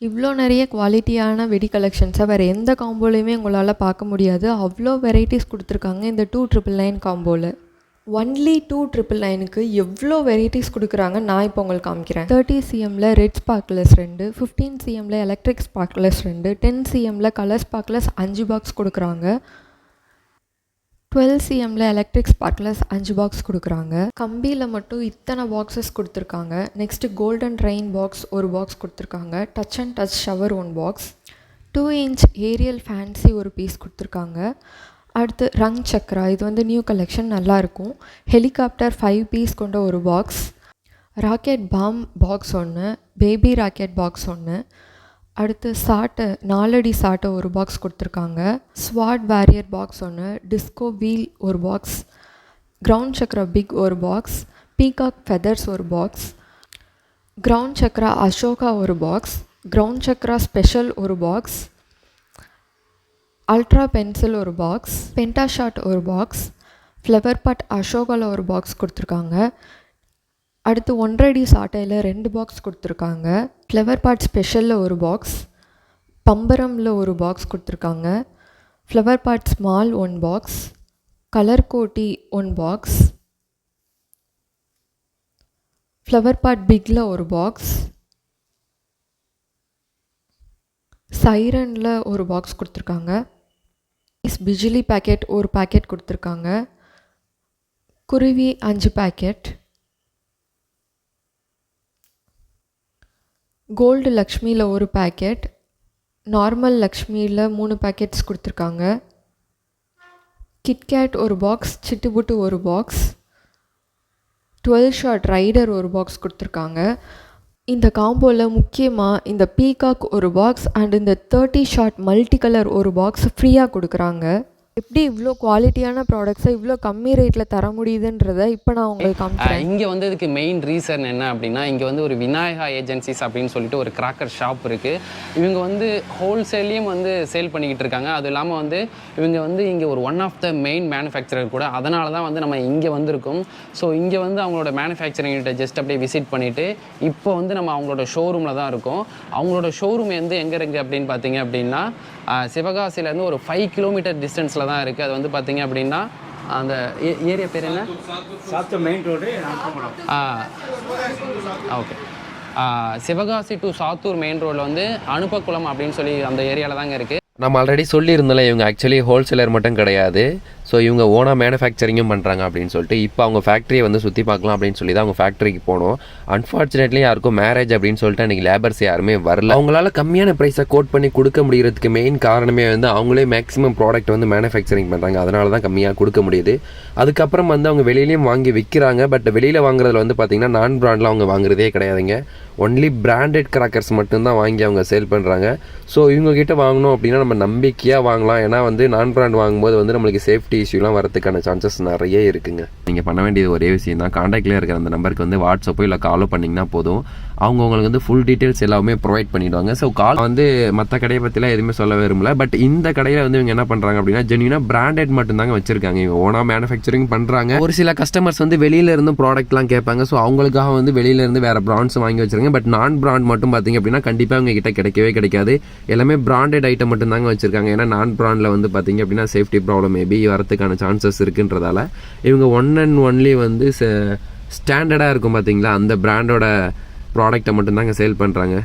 இவ்வளோ நிறைய குவாலிட்டியான வெடி கலெக்ஷன்ஸை வேறு எந்த காம்போலையுமே உங்களால் பார்க்க முடியாது. அவ்வளோ வெரைட்டிஸ் கொடுத்துருக்காங்க இந்த 2999 காம்போவில். ஒன்லி 2999க்கு எவ்வளோ வெரைட்டிஸ் கொடுக்குறாங்க நான் இப்போ உங்களுக்கு காமிக்கிறேன். 30 cmல ரெட் ஸ்பார்க்லஸ் 2, 15 cmல எலக்ட்ரிக் ஸ்பார்க்லஸ் 2, 10 cmல கலர் ஸ்பார்க்லஸ் 5 பாக்ஸ் கொடுக்குறாங்க, 12 cmல எலக்ட்ரிக் ஸ்பார்க்லஸ் 5 பாக்ஸ் கொடுக்குறாங்க. கம்பியில் மட்டும் இத்தனை பாக்ஸஸ் கொடுத்துருக்காங்க. நெக்ஸ்ட்டு கோல்டன் ரெயின் பாக்ஸ் ஒரு பாக்ஸ் கொடுத்துருக்காங்க. Touch and touch shower 1 box, 2 inch aerial fancy ஒரு பீஸ் கொடுத்துருக்காங்க. அடுத்து ரங் சக்ரா, இது வந்து நியூ கலெக்ஷன், நல்லாயிருக்கும். ஹெலிகாப்டர் 5 பீஸ் கொண்ட ஒரு box, rocket bomb box 1, baby rocket box 1, அடுத்து சாட்டை 4 அடி சாட்டை ஒரு பாக்ஸ் கொடுத்துருக்காங்க. Swat warrior box 1, disco wheel ஒரு பாக்ஸ், கிரவுண்ட் சக்ரா பிக் ஒரு பாக்ஸ், பீகாக் ஃபெதர்ஸ் ஒரு பாக்ஸ், கிரவுண்ட் சக்ரா அசோகா ஒரு பாக்ஸ், கிரவுண்ட் சக்ரா ஸ்பெஷல் ஒரு பாக்ஸ், அல்ட்ரா பென்சில் ஒரு பாக்ஸ், பென்டாஷாட் ஒரு பாக்ஸ், ஃப்ளவர் பாட் அசோகாவில் ஒரு பாக்ஸ் கொடுத்துருக்காங்க. அடுத்து 1.5 அடி சாட்டையில் 2 பாக்ஸ் கொடுத்துருக்காங்க. ஃப்ளவர் பாட் ஸ்பெஷலில் ஒரு பாக்ஸ், பம்பரமில் ஒரு பாக்ஸ் கொடுத்துருக்காங்க. Flower pot small 1 box, colour கோட்டி 1 பாக்ஸ், ஃப்ளவர் பாட் பிக்கில் ஒரு பாக்ஸ், சைரனில் ஒரு பாக்ஸ் கொடுத்துருக்காங்க. பிஜிலி பேக்கெட் ஒரு பேக்கெட் கொடுத்துருக்காங்க. குருவி 5 பேக்கெட், கோல்டு லக்ஷ்மியில் ஒரு பேக்கெட், நார்மல் லக்ஷ்மியில் 3 பேக்கெட்ஸ் கொடுத்துருக்காங்க. கிட்கேட் ஒரு பாக்ஸ், சிட்டுபுட்டு ஒரு பாக்ஸ், 12 ஷாட் ரைடர் ஒரு பாக்ஸ் கொடுத்துருக்காங்க. இந்த காம்போவில் முக்கியமாக இந்த பீகாக் ஒரு பாக்ஸ் அண்ட் இந்த 30 ஷாட் மல்டி கலர் ஒரு பாக்ஸ் ஃப்ரீயாக கொடுக்குறாங்க. எப்படி இவ்வளோ குவாலிட்டியான ப்ராடக்ட்ஸை இவ்வளோ கம்மி ரேட்டில் தர முடியுதுன்றதை இப்போ நான் உங்களுக்கு காமிக்கிறேன். இங்கே வந்து இதுக்கு மெயின் ரீசன் என்ன அப்படின்னா, இங்கே வந்து ஒரு விநாயகா ஏஜென்சிஸ் அப்படின்னு சொல்லிட்டு ஒரு கிராக்கர் ஷாப் இருக்குது. இவங்க வந்து ஹோல்சேல்லையும் வந்து சேல் பண்ணிக்கிட்டு இருக்காங்க. அது இல்லாமல் வந்து இவங்க வந்து இங்கே ஒரு one of the main manufacturer கூட. அதனால தான் வந்து நம்ம இங்கே வந்திருக்கோம். ஸோ இங்கே வந்து அவங்களோட மேனுஃபேக்சரிங் யூனிட்டை ஜஸ்ட் அப்படியே விசிட் பண்ணிவிட்டு இப்போ வந்து நம்ம அவங்களோட ஷோரூமில் தான் இருக்கோம். அவங்களோட ஷோரூம் வந்து எங்கே இருக்குது அப்படின்னு பார்த்தீங்க அப்படின்னா, சிவகாசியிலேருந்து ஒரு 5 கிலோமீட்டர் டிஸ்டன்ஸில் தான் இருக்குது. அது வந்து பார்த்தீங்க அப்படின்னா அந்த ஏரியா பேர் என்ன? Sattur main road. Okay, Sivakasi to Sattur main ரோடில் வந்து அனுப்பக்குளம் அப்படின்னு சொல்லி அந்த ஏரியாவில் தாங்க இருக்குது. நம்ம ஆல்ரெடி சொல்லியிருந்தோம்ல, இவங்க ஆக்சுவலி ஹோல்சேலர் மட்டும் கிடையாது, ஸோ இவங்க ஓனாக மேனுஃபேக்சரிங்கும் பண்ணுறாங்க அப்படின்னு சொல்லிட்டு. இப்போ அவங்க ஃபேக்ட்ரியை வந்து சுற்றி பார்க்கலாம் அப்படின்னு சொல்லி தான் அவங்க ஃபேக்ட்ரிக்கு போனோம். அன்ஃபார்ச்சுனேட்லி யாருக்கும் மேரேஜ் அப்படின்னு சொல்லிட்டு அன்றைக்கி லேபர்ஸ் யாருமே வரல. அவங்களால கம்மியான ப்ரைஸை கோட் பண்ணி கொடுக்க முடிகிறதுக்கு மெயின் காரணமே வந்து அவங்களே மேக்ஸிமம் ப்ராடக்ட் வந்து மேனுஃபேக்சரிங் பண்ணுறாங்க. அதனால தான் கம்மியாக கொடுக்க முடியுது. அதுக்கப்புறம் வந்து அவங்க வெளியிலையும் வாங்கி விற்கிறாங்க. பட் வெளியில் வாங்குறதுல வந்து பார்த்திங்கன்னா நான் பிராண்டில் அவங்க வாங்குறதே கிடையாதுங்க. ஒன்லி பிராண்டட் கிராக்கர்ஸ் மட்டும்தான் வாங்கி அவங்க சேல் பண்ணுறாங்க. ஸோ இவங்ககிட்ட வாங்கணும் அப்படின்னா நம்ம நம்பிக்கையாக வாங்கலாம். ஏன்னா வந்து நான் பிராண்ட் வாங்கும்போது வந்து நம்மளுக்கு சேஃப்டி இஷ்யூலாம் வரதுக்கான சான்சஸ் நிறைய இருக்குங்க. நீங்கள் பண்ண வேண்டியது ஒரே விஷயம் தான், காண்டாக்டில் இருக்கிற அந்த நம்பருக்கு வந்து வாட்ஸ்அப்போ இல்லை காலோ பண்ணிங்கன்னா போதும். அவங்க உங்களுக்கு வந்து ஃபுல் டீட்டெயில்ஸ் எல்லாமே ப்ரொவைட் பண்ணிவிடுவாங்க. ஸோ கால் வந்து மற்ற கடையை பற்றிலாம் எதுவுமே சொல்ல விரும்பல. பட் இந்த கடையில் வந்து இவங்க என்ன பண்ணுறாங்க அப்படின்னா ஜென்யூனாக பிராண்டட் மட்டும்தாங்க வச்சிருக்காங்க. இவங்க ஓனாக மேனுஃபேக்சரிங் பண்ணுறாங்க. ஒரு சில கஸ்டமர்ஸ் வந்து வெளியில இருந்து ப்ராடக்ட்லாம் கேட்பாங்க. ஸோ அவங்களுக்காக வந்து வெளியில இருந்து வேறு பிராண்ட்ஸ் வாங்கி வச்சிருக்காங்க. பட் நான் பிராண்ட் மட்டும் பார்த்தீங்க அப்படின்னா கண்டிப்பாக அவங்க கிட்ட கிடைக்கவே கிடைக்காது. எல்லாமே பிராண்டட் ஐட்டம் மட்டும் தாங்க வச்சிருக்காங்க. ஏன்னா நான் பிராண்டில் வந்து பார்த்தீங்க அப்படின்னா சேஃப்டி ப்ராப்ளம் மேபி வரதுக்கான சான்சஸ் இருக்குன்றதால இவங்க ஒன் அண்ட் ஒன்லி வந்து ஸ்டாண்டர்டாக இருக்கும் பார்த்தீங்களா, அந்த பிராண்டோட ப்ராடக்டை மட்டும்தாங்க சேல் பண்ணுறாங்க.